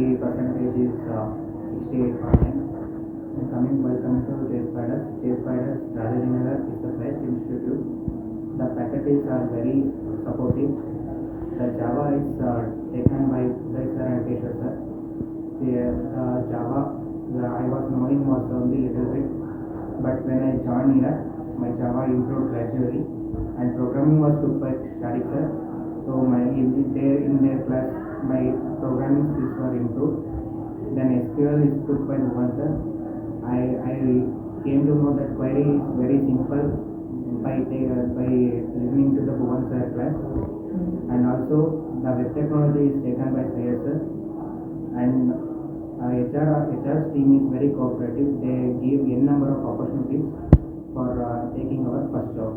the percentage is 68%. And welcome to JSPIDERS. JSPIDERS Rajajinagar is the best institute. The faculties are very supportive. The Java is taken by sir and Keshaveara sir. The Java I was knowing was only little bit, but when I joined here, my Java improved gradually, and programming was took by Static sir. So in their class, my programming skills were improved. Then SQL is took by Bhuvan sir. I came to know that query is very simple by listening to the Bhuvan sir class, and also the web technology is taken by Sayed sir, and HR's team is very cooperative. They give n number of opportunities for taking our first job.